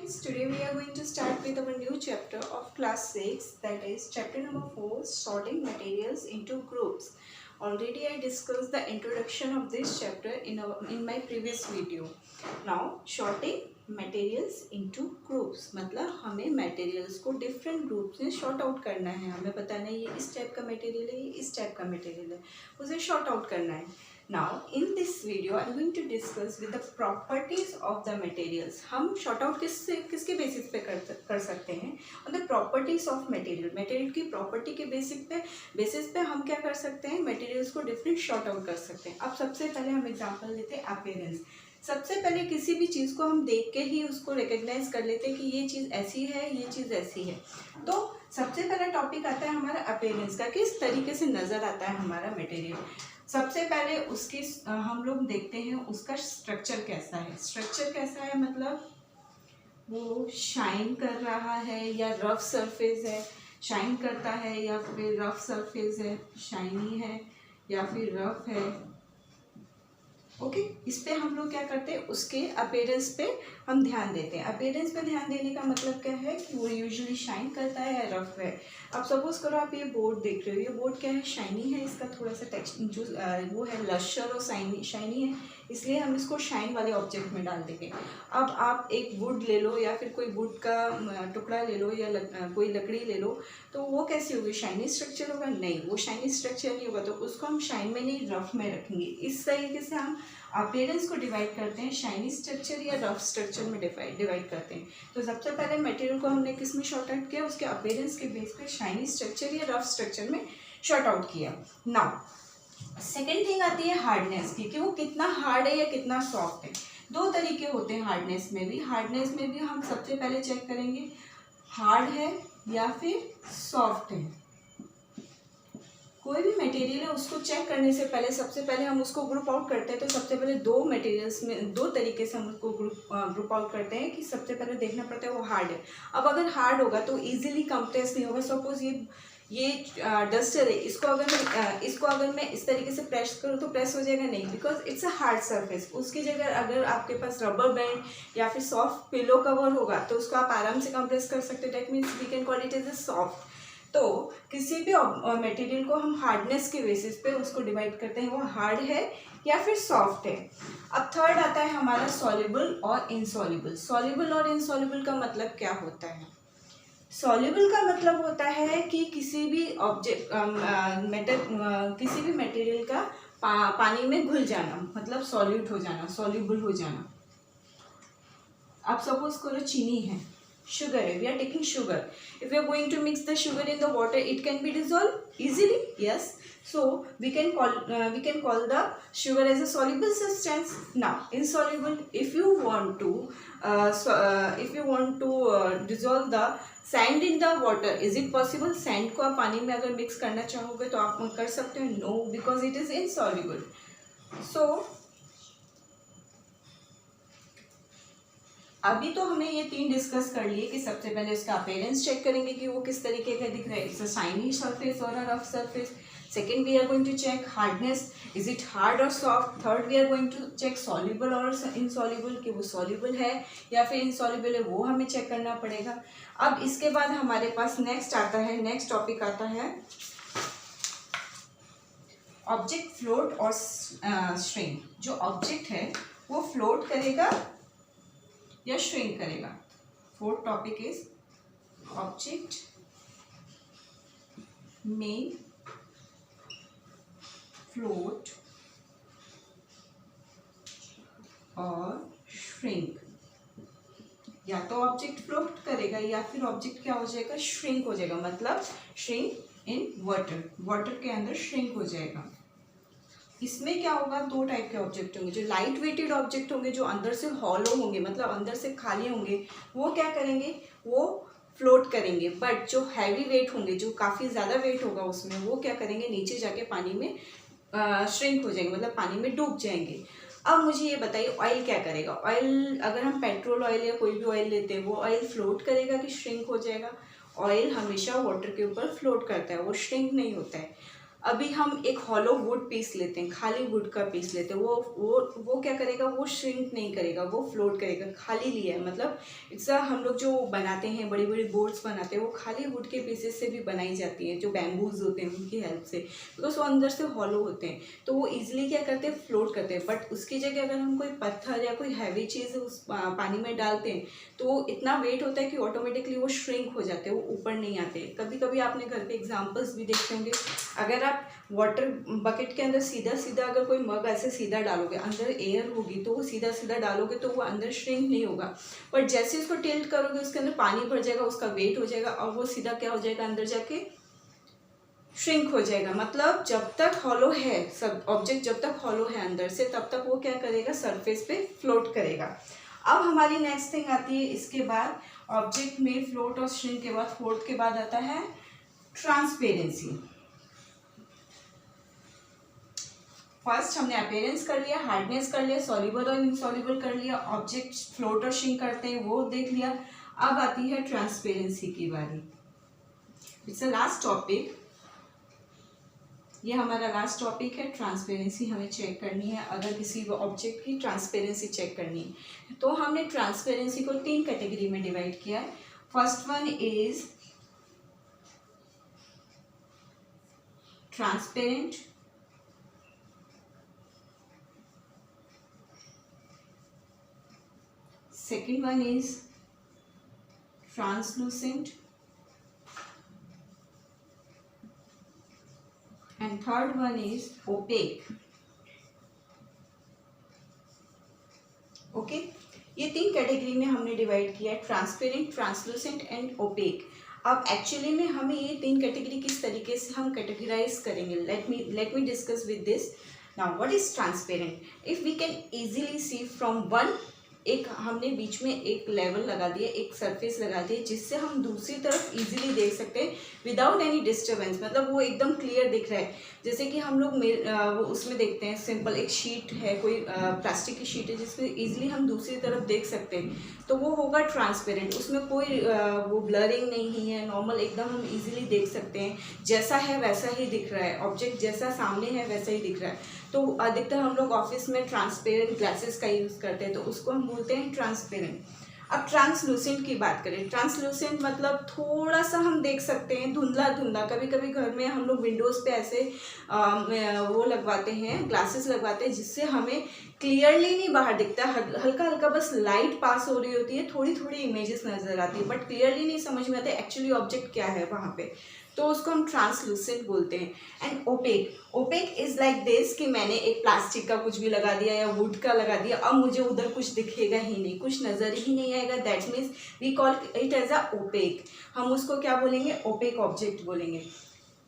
students, today we are going to start with our new chapter of class 6, that is chapter number 4, sorting materials into groups. Already I discussed the introduction of this chapter in my previous video. Now sorting materials into groups, मतलब हमें materials को different groups में sort out करना है. हमें बताना है ये इस टाइप का material है, ये इस टाइप का material है, उसे sort out करना है. Now in this video I am going to discuss with the properties of the materials. हम short out किसके बेसिस पे कर सकते हैं? On the properties of material. Material की property के बेसिस पे हम क्या कर सकते हैं? Materials को different short out कर सकते हैं. अब सबसे पहले हम example लेते हैं appearance. सबसे पहले किसी भी चीज़ को हम देख के ही उसको रिकग्नाइज कर लेते हैं कि ये चीज़ ऐसी है, ये चीज़ ऐसी है. तो सबसे पहला टॉपिक आता है हमारा अपीयरेंस का, किस तरीके से नज़र आता है हमारा मटेरियल. सबसे पहले उसकी हम लोग देखते हैं उसका स्ट्रक्चर कैसा है. स्ट्रक्चर कैसा है मतलब वो शाइन कर रहा है या रफ सरफेस है, शाइन करता है या फिर रफ सरफेस है, शाइनी है या फिर रफ है. ओके इस पे हम लोग क्या करते हैं, उसके अपीयरेंस पे हम ध्यान देते हैं. अपीयरेंस पे ध्यान देने का मतलब क्या है कि वो यूजुअली शाइन करता है या रफ है. अब सपोज करो आप ये बोर्ड देख रहे हो, ये बोर्ड क्या है, शाइनी है, इसका थोड़ा सा टेक्स्ट जो वो है लश्यर और शाइनी है, इसलिए हम इसको शाइन वाले ऑब्जेक्ट में डाल देंगे. अब आप एक वुड ले लो या फिर कोई वुड का टुकड़ा ले लो या कोई लकड़ी ले लो, तो वो कैसी होगी, शाइनी स्ट्रक्चर होगा? नहीं, वो शाइनी स्ट्रक्चर नहीं होगा, तो उसको हम शाइन में नहीं रफ में रखेंगे. इस तरीके से हम अपीयरेंस को डिवाइड करते हैं, शाइनी स्ट्रक्चर या रफ स्ट्रक्चर में डिवाइड करते हैं. तो सबसे पहले मटेरियल को हमने किस में शॉर्ट आउट किया, उसके अपीयरेंस के बेस पे शाइनी स्ट्रक्चर या रफ स्ट्रक्चर में शॉर्ट आउट किया. नाउ सेकेंड थिंग आती है हार्डनेस की, कि वो कितना हार्ड है या कितना सॉफ्ट है. दो तरीके होते हैं हार्डनेस में भी. हार्डनेस में भी हम सबसे पहले चेक करेंगे हार्ड है या फिर सॉफ्ट है. कोई भी मटेरियल है उसको चेक करने से पहले सबसे पहले हम उसको ग्रुप आउट करते हैं. तो सबसे पहले दो मटेरियल्स में दो तरीके से हम उसको ग्रुप आउट करते हैं कि सबसे पहले देखना पड़ता है वो हार्ड है. अब अगर हार्ड होगा तो इजीली कंप्रेस नहीं होगा. सपोज ये डस्टर है, इसको अगर मैं इस तरीके से प्रेस करूँ तो प्रेस हो जाएगा? नहीं, because it's a hard surface. उसकी जगह अगर आपके पास रबर बैंड या फिर सॉफ्ट पिलो कवर होगा तो उसको आप आराम से कंप्रेस कर सकते हो. That means we can call it as a soft. तो किसी भी मटेरियल को हम हार्डनेस के बेसिस पे उसको डिवाइड करते हैं, वो हार्ड है या फिर सॉफ्ट है. अब थर्ड आता है हमारा सॉल्युबल और इनसॉल्युबल. सॉल्युबल और इनसॉल्युबल का मतलब क्या होता है? सॉल्युबल का मतलब होता है कि किसी भी किसी भी मटेरियल का पानी में घुल जाना, मतलब सॉल्यूट हो जाना, सॉल्युबल हो जाना. आप सपोज करो चीनी है, sugar है, we are taking sugar. If we are going to mix the sugar in the water, it can be dissolved easily. Yes, so we can call the sugar as a soluble substance. Now insoluble, if you want to dissolve the sand in the water, is it possible? sand को आप पानी में अगर mix करना चाहोगे तो आप कर सकते हो? No, because it is insoluble. So अभी तो हमने ये तीन डिस्कस कर लिए कि सबसे पहले उसका अपीयरेंस चेक करेंगे कि वो किस तरीके का दिख रहा है, इट्स अ शाइनी सरफेस और a rough surface. Second we are going to check hardness, is it hard और soft. Third we are going to check soluble और इनसॉल्युबल, कि वो सॉल्युबल है या फिर इनसॉल्युबल है, वो हमें चेक करना पड़ेगा. अब इसके बाद हमारे पास नेक्स्ट टॉपिक आता है ऑब्जेक्ट फ्लोट और श्रिंक. जो ऑब्जेक्ट है वो फ्लोट करेगा या श्रिंक करेगा. फोर्थ टॉपिक इज ऑब्जेक्ट में फ्लोट और श्रिंक. या तो ऑब्जेक्ट फ्लोट करेगा या फिर ऑब्जेक्ट क्या हो जाएगा, श्रिंक हो जाएगा. मतलब श्रिंक इन वाटर के अंदर श्रिंक हो जाएगा. इसमें क्या होगा, दो टाइप के ऑब्जेक्ट होंगे. जो लाइट वेटेड ऑब्जेक्ट होंगे, जो अंदर से हॉलो होंगे, मतलब अंदर से खाली होंगे, वो क्या करेंगे, वो फ्लोट करेंगे. बट जो हैवी वेट होंगे, जो काफ़ी ज़्यादा वेट होगा उसमें, वो क्या करेंगे, नीचे जाके पानी में श्रिंक हो जाएंगे, मतलब पानी में डूब जाएंगे. अब मुझे ये बताइए ऑयल क्या करेगा. ऑयल अगर हम पेट्रोल ऑयल या कोई भी ऑयल लेते हैं, वो ऑयल फ्लोट करेगा कि श्रिंक हो जाएगा? ऑयल हमेशा वाटर के ऊपर फ्लोट करता है, वो श्रिंक नहीं होता है. अभी हम एक हॉलो वुड पीस लेते हैं, खाली वुड का पीस लेते हैं, वो क्या करेगा, वो श्रिंक नहीं करेगा, वो फ्लोट करेगा। खाली लिया है मतलब इट्स हम लोग जो बनाते हैं बड़ी बड़ी बोर्ड्स बनाते हैं वो खाली वुड के पीसेस से भी बनाई जाती है, जो बैम्बूज होते हैं उनकी हेल्प से, बिकॉज वो अंदर से हॉलो होते हैं तो वो ईजिली क्या करते हैं, फ्लोट करते हैं। बट उसकी जगह अगर हम कोई पत्थर या कोई हैवी चीज़ उस पानी में डालते हैं तो इतना वेट होता है कि ऑटोमेटिकली वो श्रिंक हो जाते हैं, वो ऊपर नहीं आते। कभी कभी आपने घर पे एग्जाम्पल्स भी देखे होंगे, अगर आप वाटर बकेट के अंदर सीधा सीधा अगर कोई मग ऐसे सीधा डालोगे, अंदर एयर होगी तो वो सीधा सीधा डालोगे तो वो अंदर श्रिंक नहीं होगा। बट जैसे उसको टिल्ट करोगे उसके अंदर पानी भर जाएगा, उसका वेट हो जाएगा और वो सीधा क्या हो जाएगा, अंदर जाके श्रिंक हो जाएगा। मतलब जब तक हॉलो है, सब ऑब्जेक्ट जब तक हॉलो है अंदर से, तब तक वो क्या करेगा, सरफेस पे फ्लोट करेगा। अब हमारी नेक्स्ट थिंग आती है, इसके बाद ऑब्जेक्ट में फ्लोट और श्रिंक के बाद, फोर्थ के बाद आता है ट्रांसपेरेंसी। फर्स्ट हमने अपीयरेंस कर लिया, हार्डनेस कर लिया, सॉल्युबल और इनसॉल्युबल कर लिया, ऑब्जेक्ट फ्लोट और श्रिंक करते हैं वो देख लिया। अब आती है ट्रांसपेरेंसी की बारी। इट्स अ लास्ट टॉपिक, ये हमारा लास्ट टॉपिक है। ट्रांसपेरेंसी हमें चेक करनी है, अगर किसी ऑब्जेक्ट की ट्रांसपेरेंसी चेक करनी है तो हमने ट्रांसपेरेंसी को 3 कैटेगरी में डिवाइड किया है। First one is transparent, second one is translucent, and third one is opaque. Okay, ये 3 कैटेगरी में हमने डिवाइड किया है, ट्रांसपेरेंट, ट्रांसलूसेंट एंड ओपेक। अब एक्चुअली में हमें ये 3 कैटेगरी किस तरीके से हम कैटेगराइज करेंगे, let me discuss with this. Now what is transparent? If we can easily see from one, एक हमने बीच में एक लेवल लगा दिया, एक सरफेस लगा दिया जिससे हम दूसरी तरफ इजीली देख सकते हैं विदाउट एनी डिस्टर्बेंस, मतलब वो एकदम क्लियर दिख रहा है। जैसे कि हम लोग वो उसमें देखते हैं, सिंपल एक शीट है, कोई प्लास्टिक की शीट है जिसमें इजीली हम दूसरी तरफ देख सकते हैं, तो वो होगा ट्रांसपेरेंट। उसमें कोई वो ब्लरिंग नहीं है, नॉर्मल एकदम हम इजीली देख सकते हैं, जैसा है वैसा ही दिख रहा है, ऑब्जेक्ट जैसा सामने है वैसा ही दिख रहा है। तो अधिकतर हम लोग ऑफिस में ट्रांसपेरेंट ग्लासेस का यूज़ करते हैं, तो उसको हम बोलते हैं ट्रांसपेरेंट। अब ट्रांसलूसेंट की बात करें, ट्रांसलूसेंट मतलब थोड़ा सा हम देख सकते हैं, धुंधला धुंधला। कभी कभी घर में हम लोग विंडोज़ पे ऐसे वो लगवाते हैं, ग्लासेस लगवाते हैं जिससे हमें क्लियरली नहीं बाहर दिखता, हल्का हल्का बस लाइट पास हो रही होती है, थोड़ी थोड़ी इमेजेस नज़र आती है, बट क्लियरली नहीं समझ में आता एक्चुअली ऑब्जेक्ट क्या है वहाँ पे, तो उसको हम ट्रांसलूसेंट बोलते हैं। And opaque, opaque is like this कि मैंने एक प्लास्टिक का कुछ भी लगा दिया या वुड का लगा दिया, अब मुझे उधर कुछ दिखेगा ही नहीं, कुछ नज़र ही नहीं आएगा, that means we call it as a opaque. हम उसको क्या बोलेंगे, ओपेक ऑब्जेक्ट बोलेंगे।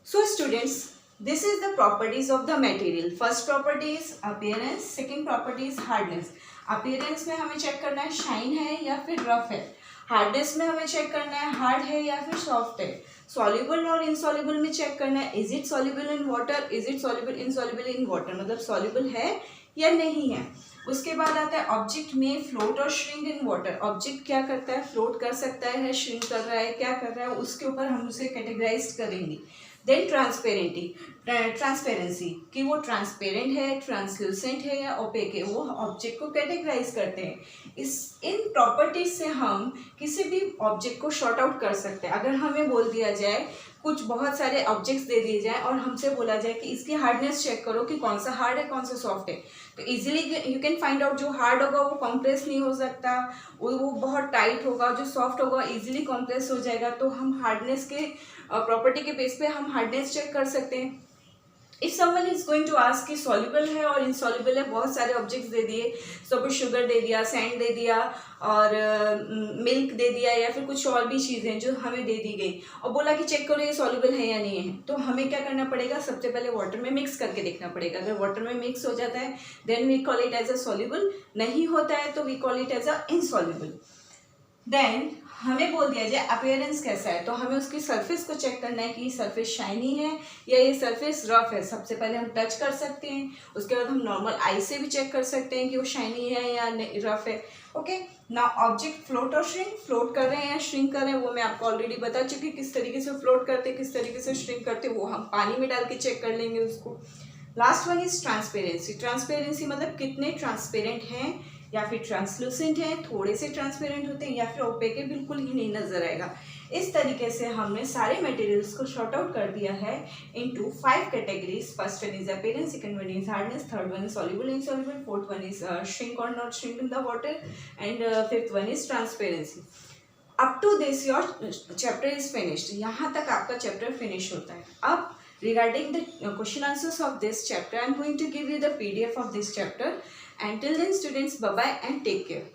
So students, this is the properties of the material. First property is appearance, second property is hardness. Appearance में हमें चेक करना है शाइन है या फिर रफ है, हार्डनेस में हमें चेक करना है हार्ड है या फिर सॉफ्ट है, सॉल्युबल और इनसॉल्युबल में चेक करना है is it soluble in water, is it soluble insoluble in water, मतलब सॉल्युबल है या नहीं है। उसके बाद आता है ऑब्जेक्ट में फ्लोट और श्रिंक इन वाटर, ऑब्जेक्ट क्या करता है, फ्लोट कर सकता है, श्रिंक कर रहा है, क्या कर रहा है, उसके ऊपर हम उसे कैटेगराइज करेंगे। देन ट्रांसपेरेंसी कि वो ट्रांसपेरेंट है, ट्रांसलूसेंट है या ओपेक है, वो ऑब्जेक्ट को कैटेगराइज करते हैं। इन प्रॉपर्टीज से हम किसी भी ऑब्जेक्ट को शॉर्ट आउट कर सकते हैं। अगर हमें बोल दिया जाए, कुछ बहुत सारे ऑब्जेक्ट्स दे दिए जाए और हमसे बोला जाए कि इसकी हार्डनेस चेक करो कि कौन सा हार्ड है कौन सा सॉफ्ट है, तो easily you can find out. जो हार्ड होगा वो कॉम्प्रेस नहीं हो सकता, वो बहुत टाइट होगा, जो सॉफ्ट होगा इजीली कॉम्प्रेस हो जाएगा। तो हम हार्डनेस के प्रॉपर्टी के बेस पे हम हार्डनेस चेक कर सकते हैं। If someone is going to ask कि सॉल्युबल है और इनसॉल्युबल है, बहुत सारे ऑब्जेक्ट्स दे दिए, सपोज शुगर दे दिया, सैंड दे दिया और मिल्क दे दिया या फिर कुछ और भी चीज़ें जो हमें दे दी गई और बोला कि चेक करो ये सॉल्युबल है या नहीं है, तो हमें क्या करना पड़ेगा, सबसे पहले वाटर में मिक्स करके देखना पड़ेगा। अगर वाटर में मिक्स हो जाता है then we call it as a soluble, नहीं होता है तो we call it as a insoluble. Then हमें बोल दिया जाए अपीयरेंस कैसा है, तो हमें उसकी सरफेस को चेक करना है कि ये सरफेस शाइनी है या ये सरफेस रफ है। सबसे पहले हम टच कर सकते हैं, उसके बाद हम नॉर्मल आई से भी चेक कर सकते हैं कि वो शाइनी है या रफ है। ओके, ना ऑब्जेक्ट फ्लोट और श्रिंक, फ्लोट कर रहे हैं या श्रिंक कर रहे हैं वो मैं आपको ऑलरेडी बता चुकी, किस तरीके से फ्लोट करते हैं किस तरीके से श्रिंक करते हैं, वो हम पानी में डाल के चेक कर लेंगे उसको। Last one is transparency. Transparency मतलब कितने ट्रांसपेरेंट हैं या फिर ट्रांसलूसेंट है, थोड़े से ट्रांसपेरेंट होते हैं या फिर ओपेक है, बिल्कुल ही नहीं नजर आएगा। इस तरीके से हमने सारे मटेरियल्स को शॉर्ट आउट कर दिया है into 5 categories. First one is appearance, second one is hardness, third one is soluble insoluble, fourth one is shrink और not shrink in the water, and fifth one is transparency. Up to this your chapter is finished. यहाँ तक आपका chapter finish होता है। अब regarding the question answers of this chapter, I am going to give you the PDF of this chapter. And till then students, bye bye and take care.